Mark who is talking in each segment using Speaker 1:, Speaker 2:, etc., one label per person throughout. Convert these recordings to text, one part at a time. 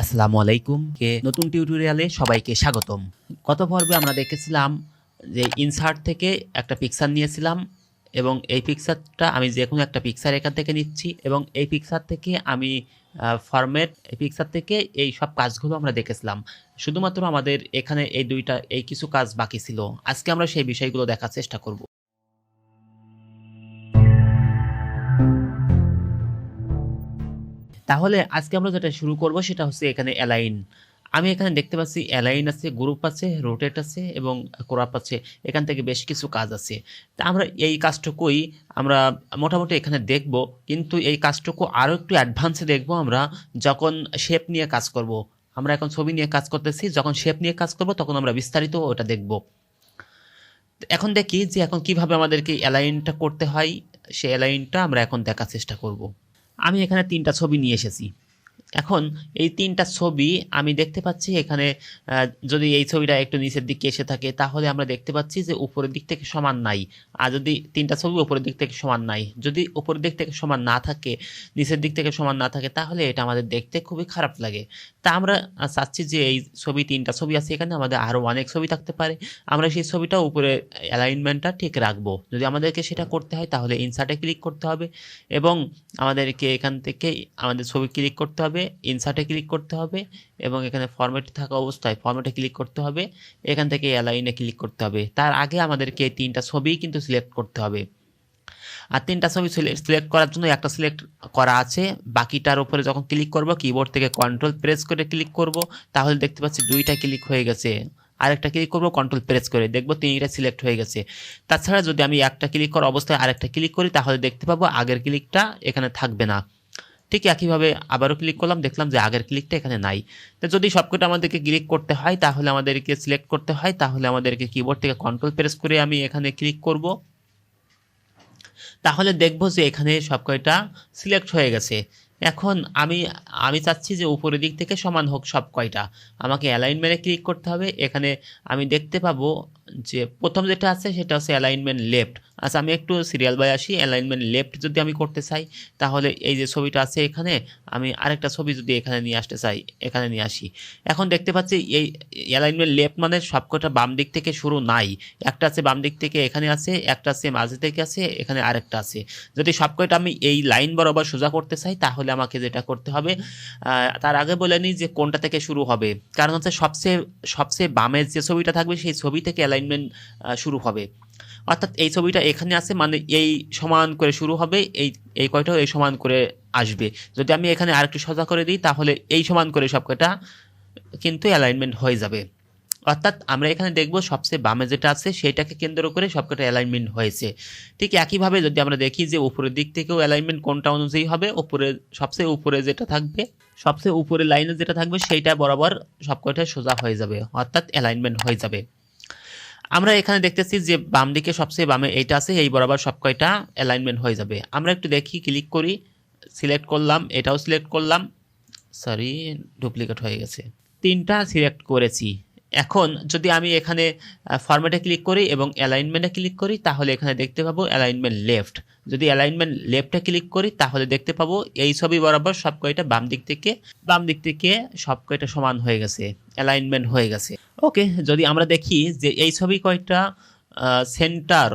Speaker 1: আসসালামু আলাইকুম কে নতুন টিউটোরিয়ালে সবাইকে স্বাগতম। গত পর্বে আমরা দেখেছিলাম যে ইনসার্ট থেকে একটা পিকচার নিয়েছিলাম এবং এই পিকচারটা আমি যে কোনো একটা পিকচার এখান থেকে নিচ্ছি এবং এই পিকচার থেকে আমি ফরম্যাট এই পিকচার থেকে এই সব কাজগুলো আমরা দেখেছিলাম। শুধুমাত্র আমাদের এখানে এই কিছু কাজ বাকি ছিল। আজকে আমরা সেই বিষয়গুলো দেখার চেষ্টা করব। তাহলে আজকে আমরা যেটা শুরু করব সেটা হচ্ছে এখানে অ্যালাইন। আমি এখানে দেখতে পাচ্ছি অ্যালাইন আছে, গ্রুপ আছে, রোটেট আছে এবং ক্রপ আছে। এখান থেকে বেশ কিছু কাজ আছে। তা আমরা এই কাজটুকুই আমরা মোটামুটি এখানে দেখব, কিন্তু এই কাজটুকু আরও একটু অ্যাডভান্সে দেখব আমরা যখন শেপ নিয়ে কাজ করব। আমরা এখন ছবি নিয়ে কাজ করতেছি, যখন শেপ নিয়ে কাজ করব তখন আমরা বিস্তারিত ওটা দেখব। এখন দেখি যে এখন কিভাবে আমাদেরকে অ্যালাইনটা করতে হয়, সেই অ্যালাইনটা আমরা এখন দেখার চেষ্টা করব। আমি এখানে 3টা ছবি নিয়ে এসেছি। এখন এই 3টা ছবি আমি দেখতে পাচ্ছি এখানে যদি এই ছবিটা একটু নিচের দিকে এসে থাকে তাহলে আমরা দেখতে পাচ্ছি যে উপরের দিক থেকে সমান নাই। আর যদি 3টা ছবি উপরের দিক থেকে সমান নাই, যদি উপরের দিক থেকে সমান না থাকে, নিচের দিক থেকে সমান না থাকে, তাহলে এটা আমাদের দেখতে খুবই খারাপ লাগে। তা আমরা চাচ্ছি যে এই 3টা ছবি আছে এখানে, আমাদের আরও অনেক ছবি থাকতে পারে। আমরা সেই ছবিটা উপরে অ্যালাইনমেন্টটা ঠিক রাখবো। যদি আমাদেরকে সেটা করতে হয় তাহলে ইনসার্টে ক্লিক করতে হবে এবং আমাদেরকে এখান থেকে আমাদের ছবি ক্লিক করতে হবে, ইনসার্টে ক্লিক করতে হবে এবং এখানে ফরম্যাটে থাকা অবস্থায় ফরম্যাটে ক্লিক করতে হবে, এখান থেকে অ্যালাইনে ক্লিক করতে হবে। তার আগে আমাদেরকে 3টা ছবিই কিন্তু সিলেক্ট করতে হবে। আর 3টা ছবি সিলেক্ট করার জন্য একটা সিলেক্ট করা আছে, বাকিটার উপরে যখন ক্লিক করব কিবোর্ড থেকে কন্ট্রোল প্রেস করে ক্লিক করব, তাহলে দেখতে পাচ্ছি 2টা ক্লিক হয়ে গেছে। আরেকটা ক্লিক করব কন্ট্রোল প্রেস করে, দেখবো 3টা সিলেক্ট হয়ে গেছে। তাছাড়া যদি আমি একটা ক্লিক করা অবস্থায় আরেকটা ক্লিক করি তাহলে দেখতে পাবো আগের ক্লিকটা এখানে থাকবে না। ঠিক একইভাবে আবারও ক্লিক করলাম, দেখলাম যে আগের ক্লিকটা এখানে নাই। তো যদি সবকটা আমাদেরকে ক্লিক করতে হয় তাহলে আমাদেরকে সিলেক্ট করতে হয়, তাহলে আমাদেরকে কিবোর্ড থেকে কন্ট্রোল প্রেস করে আমি এখানে ক্লিক করব। তাহলে দেখব যে এখানে সব কয়টা সিলেক্ট হয়ে গেছে। এখন আমি চাচ্ছি যে উপরের দিক থেকে সমান হোক সব কয়টা। আমাকে অ্যালাইনমেন্টে ক্লিক করতে হবে। এখানে আমি দেখতে পাবো যে প্রথম যেটা আছে সেটা হচ্ছে অ্যালাইনমেন্ট লেফট। আচ্ছা, আমি একটু সিরিয়াল বাই আসি। অ্যালাইনমেন্ট লেফট যদি আমি করতে চাই তাহলে এই যে ছবিটা আছে এখানে, আমি আরেকটা ছবি যদি এখানে নিয়ে আসতে চাই, এখানে নিয়ে আসি। এখন দেখতে পাচ্ছি এই অ্যালাইনমেন্ট লেফট মানে সবকটা বাম দিক থেকে শুরু নাই। একটা আছে বাম দিক থেকে এখানে আছে, একটা আছে মাঝে থেকে আছে, এখানে আরেকটা আছে। যদি সবকটা আমি এই লাইন বরাবর সোজা করতে চাই তাহলে আমাকে যেটা করতে হবে, তার আগে বলে নিই যে কোনটা থেকে শুরু হবে। কারণ হচ্ছে সবচেয়ে বামের যে ছবিটা থাকবে সেই ছবি থেকে অ্যালাইনমেন্ট শুরু হবে। অর্থাৎ এই ছবিটা এখানে আছে মানে এই সমান করে শুরু হবে, এই কয়টাও এই সমান করে আসবে। যদি আমি এখানে আরেকটু সোজা করে দিই তাহলে এই সমান করে সবকটা কিন্তু অ্যালাইনমেন্ট হয়ে যাবে। অর্থাৎ আমরা এখানে দেখব সবচেয়ে বামে যেটা আছে সেইটাকে কেন্দ্র করে সবকটা অ্যালাইনমেন্ট হয়েছে। ঠিক একইভাবে যদি আমরা দেখি যে উপরের দিক থেকেও অ্যালাইনমেন্ট কোনটা অনুযায়ী হবে, সবচেয়ে উপরে যেটা থাকবে, সবচেয়ে উপরে লাইনে যেটা থাকবে সেইটা বরাবর সবকটা সোজা হয়ে যাবে, অর্থাৎ অ্যালাইনমেন্ট হয়ে যাবে। আমরা এখানে দেখতেছি যে বাম দিকে সবচেয়ে বামে এইটা আছে, এই বরাবর সব কয়টা অ্যালাইনমেন্ট হয়ে যাবে। আমরা একটু দেখি, ক্লিক করি, সিলেক্ট করলাম, এটাও সিলেক্ট করলাম, সরি ডুপ্লিকেট হয়ে গেছে। 3টা সিলেক্ট করেছি। এখন যদি আমি এখানে ফরম্যাটে ক্লিক করি এবং অ্যালাইনমেন্টে ক্লিক করি তাহলে এখানে দেখতে পাবো অ্যালাইনমেন্ট লেফট। যদি অ্যালাইনমেন্ট লেফটে ক্লিক করি তাহলে দেখতে পাবো এই ছবি বরাবর সব কয়টা বাম দিক থেকে সব কয়টা সমান হয়ে গেছে, অ্যালাইনমেন্ট হয়ে গেছে। ওকে, যদি আমরা দেখি যে এই ছবি কয়টা সেন্টার,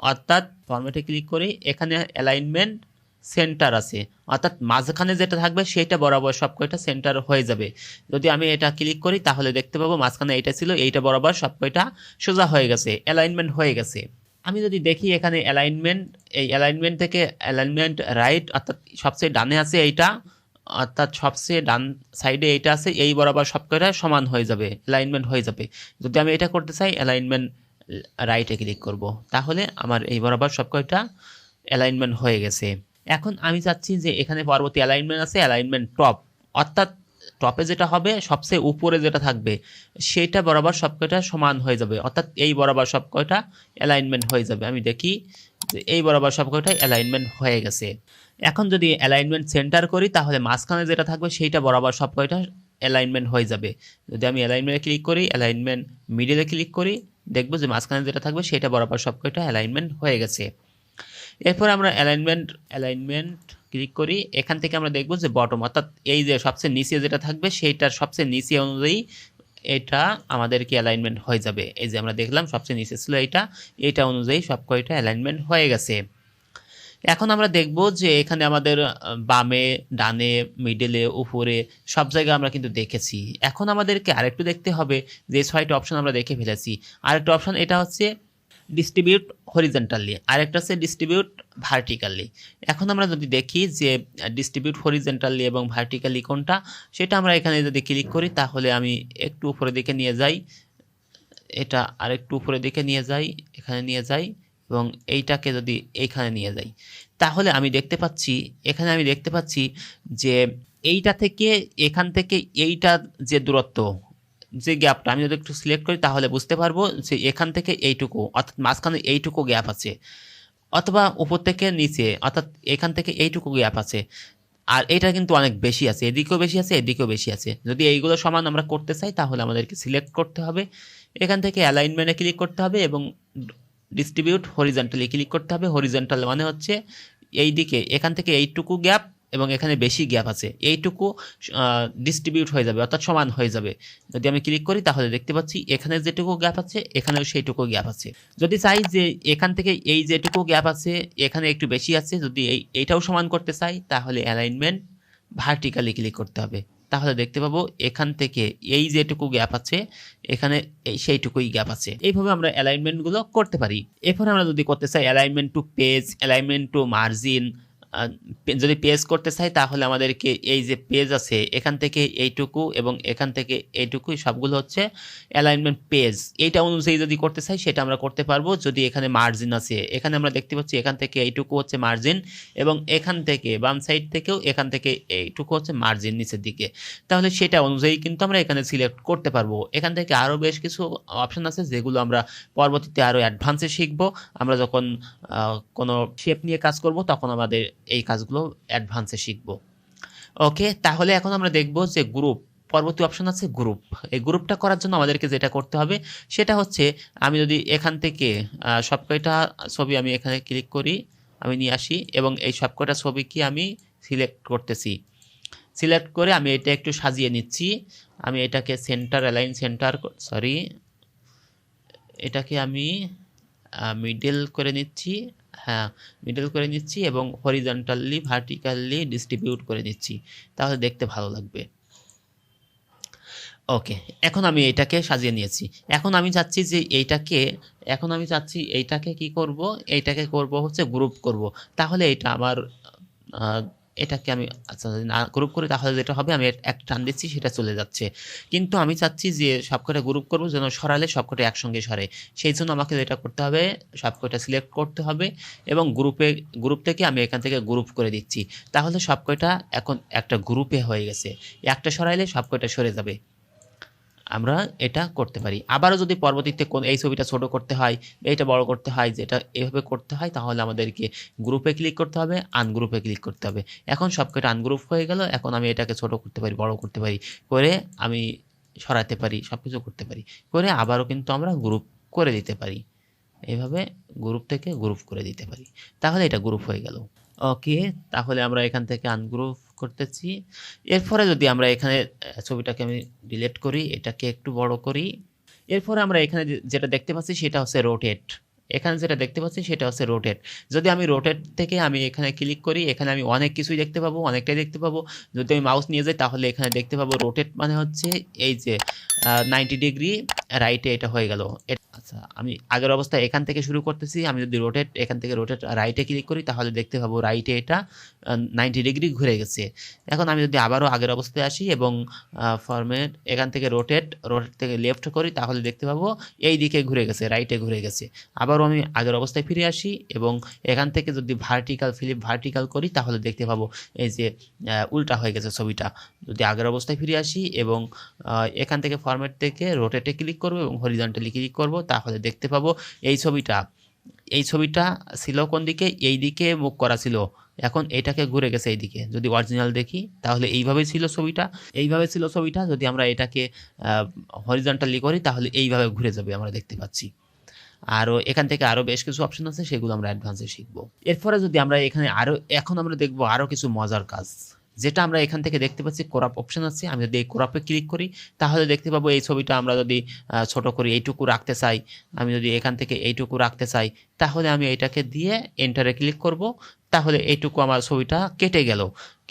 Speaker 1: অর্থাৎ ফরম্যাটে ক্লিক করি, এখানে অ্যালাইনমেন্ট সেন্টার আছে, অর্থাৎ মাঝখানে যেটা থাকবে সেটা বরাবর সব কয়টা সেন্টার হয়ে যাবে। যদি আমি এটা ক্লিক করি তাহলে দেখতে পাবো মাঝখানে এইটা ছিল, এইটা বরাবর সব কয়টা সোজা হয়ে গেছে, অ্যালাইনমেন্ট হয়ে গেছে। আমি যদি দেখি এখানে এই অ্যালাইনমেন্ট থেকে অ্যালাইনমেন্ট রাইট, অর্থাৎ সবচেয়ে ডানে আছে এইটা, অর্থাৎ সবচেয়ে ডান সাইডে এইটা আছে, এই বরাবর সব কয়টা সমান হয়ে যাবে, অ্যালাইনমেন্ট হয়ে যাবে। যদি আমি এটা করতে চাই অ্যালাইনমেন্ট রাইটে ক্লিক করব, তাহলে আমার এই বরাবর সব কয়টা অ্যালাইনমেন্ট হয়ে গেছে। এখন আমি চাচ্ছি যে এখানে পরবর্তী অ্যালাইনমেন্ট আছে অ্যালাইনমেন্ট টপ, অর্থাৎ টপে যেটা হবে সবচেয়ে উপরে যেটা থাকবে সেটা বরাবর সবকয়টা সমান হয়ে যাবে, অর্থাৎ এই বরাবর সবকয়টা অ্যালাইনমেন্ট হয়ে যাবে। আমি দেখি যে এই বরাবর সবকয়টা অ্যালাইনমেন্ট হয়ে গেছে। এখন যদি অ্যালাইনমেন্ট সেন্টার করি তাহলে মাঝখানে যেটা থাকবে সেইটা বরাবর সবকয়টা অ্যালাইনমেন্ট হয়ে যাবে। যদি আমি অ্যালাইনমেন্টে ক্লিক করি, অ্যালাইনমেন্ট মিডিলে ক্লিক করি, দেখবো যে মাঝখানে যেটা থাকবে সেটা বরাবর সবকয়টা অ্যালাইনমেন্ট হয়ে গেছে। এরপর আমরা অ্যালাইনমেন্ট ক্লিক করি, এখান থেকে আমরা দেখব যে বটম, অর্থাৎ এই যে সবচেয়ে নিচে যেটা থাকবে সেইটার সবচেয়ে নিচে অনুযায়ী এটা আমাদেরকে অ্যালাইনমেন্ট হয়ে যাবে। এই যে আমরা দেখলাম সবচেয়ে নিচে ছিল এটা অনুযায়ী সব কয়টা অ্যালাইনমেন্ট হয়ে গেছে। এখন আমরা দেখব যে এখানে আমাদের বামে, ডানে, মিডলে, উপরে সব জায়গায় আমরা কিন্তু দেখেছি। এখন আমাদেরকে আরেকটু দেখতে হবে যে 6টা অপশন আমরা দেখে ফেলেছি। আরেকটা অপশন এটা হচ্ছে ডিস্ট্রিবিউট হরিজন্টালি, আরেকটা হচ্ছে ডিস্ট্রিবিউট ভার্টিক্যালি। এখন আমরা যদি দেখি যে ডিস্ট্রিবিউট হরিজন্টালি এবং ভার্টিক্যালি কোনটা, সেটা আমরা এখানে যদি ক্লিক করি তাহলে আমি একটু উপরের দিকে নিয়ে যাই, এটা আরেকটু উপরের দিকে নিয়ে যাই, এখানে নিয়ে যাই এবং এইটাকে যদি এইখানে নিয়ে যাই, তাহলে আমি দেখতে পাচ্ছি, এখানে আমি দেখতে পাচ্ছি যে এইটা থেকে এখান থেকে এইটা যে দূরত্ব, যে গ্যাপটা আমি যদি একটু সিলেক্ট করি তাহলে বুঝতে পারবো যে এখান থেকে এইটুকু, অর্থাৎ মাঝখানে এইটুকু গ্যাপ আছে, অথবা উপর থেকে নিচে অর্থাৎ এখান থেকে এইটুকু গ্যাপ আছে। আর এটা কিন্তু অনেক বেশি আছে, এদিকেও বেশি আছে, এদিকেও বেশি আছে। যদি এইগুলো সমান আমরা করতে চাই তাহলে আমাদেরকে সিলেক্ট করতে হবে, এখান থেকে অ্যালাইনমেন্টে ক্লিক করতে হবে এবং ডিস্ট্রিবিউট হরিজন্টালি ক্লিক করতে হবে। হরিজন্টাল মানে হচ্ছে এই দিকে, এখান থেকে এইটুকু গ্যাপ এবং এখানে বেশি গ্যাপ আছে, এইটুকু ডিস্ট্রিবিউট হয়ে যাবে, অর্থাৎ সমান হয়ে যাবে। যদি আমি ক্লিক করি তাহলে দেখতে পাচ্ছি এখানে যেটুকু গ্যাপ আছে এখানেও সেইটুকু গ্যাপ আছে। যদি চাই যে এখান থেকে এই যেটুকু গ্যাপ আছে এখানে একটু বেশি আছে, যদি এইটাও সমান করতে চাই তাহলে অ্যালাইনমেন্ট ভার্টিক্যালি ক্লিক করতে হবে। তাহলে দেখতে পাবো এখান থেকে এই যেটুকু গ্যাপ আছে এখানে সেইটুকুই গ্যাপ আছে। এইভাবে আমরা অ্যালাইনমেন্টগুলো করতে পারি। এরপরে আমরা যদি করতে চাই alignment to page, alignment to margin, যদি পেজ করতে চাই তাহলে আমাদেরকে এই যে পেজ আছে এখান থেকে এইটুকু এবং এখান থেকে এইটুকুই সবগুলো হচ্ছে অ্যালাইনমেন্ট পেজ। এইটা অনুযায়ী যদি করতে চাই সেটা আমরা করতে পারবো। যদি এখানে মার্জিন আছে, এখানে আমরা দেখতে পাচ্ছি এখান থেকে এইটুকু হচ্ছে মার্জিন এবং এখান থেকে বাম সাইড থেকেও এখান থেকে এইটুকু হচ্ছে মার্জিন নিচের দিকে, তাহলে সেটা অনুযায়ী কিন্তু আমরা এখানে সিলেক্ট করতে পারবো। এখান থেকে আরও বেশ কিছু অপশন আছে যেগুলো আমরা পরবর্তীতে আরও অ্যাডভান্সে শিখবো। আমরা যখন কোনো শেপ নিয়ে কাজ করব তখন আমাদের এই কাজগুলো অ্যাডভান্সে শিখব। ওকে, তাহলে এখন আমরা দেখব যে গ্রুপ, পরবর্তী অপশন আছে গ্রুপ। এই গ্রুপটা করার জন্য আমাদেরকে যেটা করতে হবে সেটা হচ্ছে আমি যদি এখান থেকে সবকয়টা ছবি আমি এখানে ক্লিক করি, আমি নিয়ে আসি এবং এই সবকয়টা ছবিকে আমি সিলেক্ট করতেছি। সিলেক্ট করে আমি এটা একটু সাজিয়ে নিচ্ছি। আমি এটাকে সেন্টার অ্যালাইন সেন্টার, সরি, এটাকে আমি মিডল করে নিচ্ছি, হ্যাঁ মিডল করে নিচ্ছি এবং হরিজন্টালি ভার্টিক্যালি ডিস্ট্রিবিউট করে নিচ্ছি, তাহলে দেখতে ভালো লাগবে। ওকে, এখন আমি এইটাকে সাজিয়ে নিয়েছি। এখন আমি চাচ্ছি যে এইটাকে কি করব, এইটাকে করব হচ্ছে গ্রুপ করব। তাহলে এটা আমার এটাকে আমি আচ্ছা যদি না গ্রুপ করি তাহলে যেটা হবে আমি একটা টান দিচ্ছি সেটা চলে যাচ্ছে, কিন্তু আমি চাচ্ছি যে সবকটা গ্রুপ করব যেন সরালে সবকটা একসঙ্গে সরে। সেই জন্য আমাকে যেটা করতে হবে সবকটা সিলেক্ট করতে হবে এবং গ্রুপ থেকে আমি এখান থেকে গ্রুপ করে দিচ্ছি, তাহলে সবকটা এখন একটা গ্রুপে হয়ে গেছে। একটা সরাইলে সবকটা সরে যাবে। আমরা এটা করতে পারি। আবারও যদি পরবর্তীতে কোন এই ছবিটা ছোট করতে হয়, এইটা বড় করতে হয়, যেটা এভাবে করতে হয়, তাহলে আমাদেরকে গ্রুপে ক্লিক করতে হবে, আনগ্রুপে ক্লিক করতে হবে। এখন সবকটা আনগ্রুপ হয়ে গেল। এখন আমি এটাকে ছোট করতে পারি, বড় করতে পারি, করে আমি সরাতে পারি, সব কিছু করতে পারি, করে আবারও কিন্তু আমরা গ্রুপ করে দিতে পারি। এইভাবে গ্রুপ থেকে গ্রুপ করে দিতে পারি, তাহলে এটা গ্রুপ হয়ে গেল। ওকে, তাহলে আমরা এখান থেকে আনগ্রুপ করতেছি। এরপরে যদি আমরা এখানে ছবিটাকে আমি ডিলিট করি, এটাকে একটু বড় করি। এরপরে আমরা এখানে যেটা দেখতে পাচ্ছি সেটা হচ্ছে রোটেট। এখানে যেটা দেখতে পাচ্ছি সেটা হচ্ছে রোটেট। যদি আমি রোটেট থেকে আমি এখানে ক্লিক করি, এখানে আমি অনেক কিছুই দেখতে পাবো, অনেকটাই দেখতে পাবো। যদি আমি মাউস নিয়ে যাই তাহলে এখানে দেখতে পাবো রোটেট মানে হচ্ছে এই যে 90 ডিগ্রি রাইটে এটা হয়ে গেল। আচ্ছা, আমি আগের অবস্থায় এখান থেকে শুরু করতেছি। আমি যদি এখান থেকে রোটেট রাইটে ক্লিক করি তাহলে দেখতে পাবো রাইটে এটা 90 ডিগ্রি ঘুরে গেছে। এখন আমি যদি আবারও আগের অবস্থায় আসি এবং ফরম্যাট এখান থেকে রোটেট থেকে লেফট করি তাহলে দেখতে পাবো এই দিকে ঘুরে গেছে, রাইটে ঘুরে গেছে। আবারও আমি আগের অবস্থায় ফিরে আসি এবং এখান থেকে যদি ভার্টিক্যাল করি তাহলে দেখতে পাবো এই যে উল্টা হয়ে গেছে ছবিটা। যদি আগের অবস্থায় ফিরে আসি এবং এখান থেকে ফরম্যাট থেকে রোটেটে ক্লিক করব এবং হরিজন্টালি ক্লিক করব তাহলে দেখতে পাবো এই ছবিটা ছিল কোন দিকে, এই দিকে মুখ করা ছিল, এখন এটাকে ঘুরে গেছে এইদিকে। যদি অরিজিনাল দেখি তাহলে এইভাবে ছিল ছবিটা, যদি আমরা এটাকে হরিজন্টালি করি তাহলে এইভাবে ঘুরে যাবে, আমরা দেখতে পাচ্ছি। আরও এখান থেকে আরও বেশ কিছু অপশন আছে, সেগুলো আমরা অ্যাডভান্সে শিখব। এরপরে যদি আমরা এখানে এখন আমরা দেখব আরও কিছু মজার কাজ, যেটা আমরা এখান থেকে দেখতে পাচ্ছি ক্রপ অপশন আছে। আমি যদি এই ক্রপে ক্লিক করি তাহলে দেখতে পাবো এই ছবিটা আমরা যদি ছোট করি, এইটুকু রাখতে চাই, আমি যদি এখান থেকে এইটুকু রাখতে চাই, তাহলে আমি এটাকে দিয়ে এন্টারে ক্লিক করব, তাহলে এইটুকু আমার ছবিটা কেটে গেল।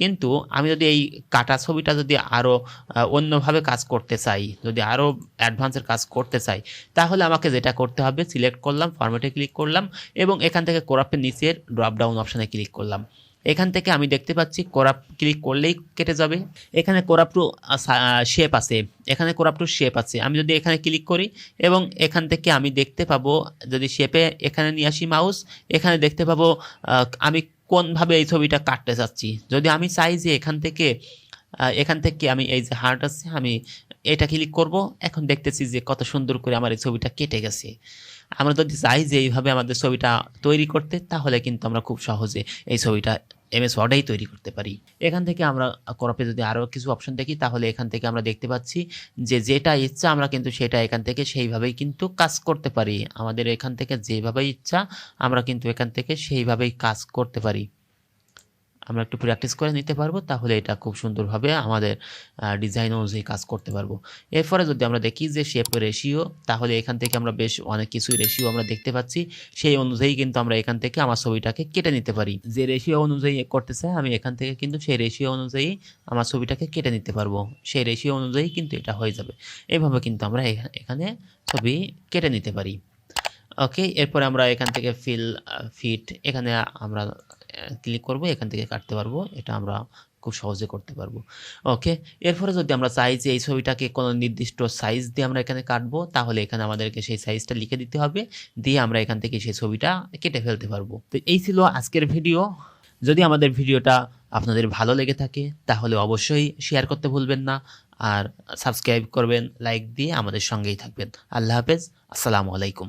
Speaker 1: কিন্তু আমি যদি এই কাটা ছবিটা যদি আরও অন্যভাবে কাজ করতে চাই, যদি আরও অ্যাডভান্সের কাজ করতে চাই, তাহলে আমাকে যেটা করতে হবে, সিলেক্ট করলাম, ফরম্যাটে ক্লিক করলাম এবং এখান থেকে ক্রপের নিচের ড্রপ ডাউন অপশানে ক্লিক করলাম। এখান থেকে আমি দেখতে পাচ্ছি ক্রপ ক্লিক করলেই কেটে যাবে। এখানে ক্রপ টু শেপ আছে, এখানে ক্রপ টু শেপ আছে। আমি যদি এখানে ক্লিক করি এবং এখান থেকে আমি দেখতে পাবো, যদি শেপে এখানে নিয়ে আসি মাউস, এখানে দেখতে পাবো আমি কোনভাবে এই ছবিটা কাটতে চাচ্ছি। যদি আমি চাই যে এখান থেকে আমি এই যে হার্ট আছে, আমি এটা ক্লিক করব, এখন দেখতেছি যে কত সুন্দর করে আমার এই ছবিটা কেটে গেছে। আমরা যদি চাই যে এইভাবে আমাদের ছবিটা তৈরি করতে, তাহলে কিন্তু আমরা খুব সহজে এই ছবিটা এমএস ওয়ার্ডেই তৈরি করতে পারি। এখান থেকে আমরা ক্রপে যদি আরও কিছু অপশন দেখি, তাহলে এখান থেকে আমরা দেখতে পাচ্ছি যে যেটা ইচ্ছা আমরা কিন্তু সেটা এখান থেকে সেইভাবেই কিন্তু কাজ করতে পারি। আমাদের এখান থেকে যেভাবে ইচ্ছা আমরা কিন্তু এখান থেকে সেইভাবেই কাজ করতে পারি। আমরা একটু প্র্যাকটিস করে নিতে পারবো, তাহলে এটা খুব সুন্দরভাবে আমাদের ডিজাইন অনুযায়ী কাজ করতে পারবো। এরপরে যদি আমরা দেখি যে শেপ রেশিও, তাহলে এখান থেকে আমরা বেশ অনেক কিছুই রেশিও আমরা দেখতে পাচ্ছি। সেই অনুযায়ী কিন্তু আমরা এখান থেকে আমার ছবিটাকে কেটে নিতে পারি। যে রেশিও অনুযায়ী করতে চাই আমি এখান থেকে কিন্তু সেই রেশিও অনুযায়ী আমার ছবিটাকে কেটে নিতে পারবো। সেই রেশিও অনুযায়ী কিন্তু এটা হয়ে যাবে। এইভাবে কিন্তু আমরা এখানে ছবি কেটে নিতে পারি। ওকে, এরপরে আমরা এখান থেকে ফিট এখানে আমরা ক্লিক করব, এখান থেকে কাটতে পারবো। এটা আমরা খুব সহজে করতে পারবো। ওকে, এরপরে যদি আমরা চাই যে এই ছবিটাকে কোনো নির্দিষ্ট সাইজ দিয়ে আমরা এখানে কাটবো, তাহলে এখানে আমাদেরকে সেই সাইজটা লিখে দিতে হবে, দিয়ে আমরা এখান থেকে সেই ছবিটা কেটে ফেলতে পারবো। তো এই ছিল আজকের ভিডিও। যদি আমাদের ভিডিওটা আপনাদের ভালো লেগে থাকে তাহলে অবশ্যই শেয়ার করতে ভুলবেন না, আর সাবস্ক্রাইব করবেন, লাইক দিয়ে আমাদের সঙ্গেই থাকবেন। আল্লাহ হাফেজ, আসসালামু আলাইকুম।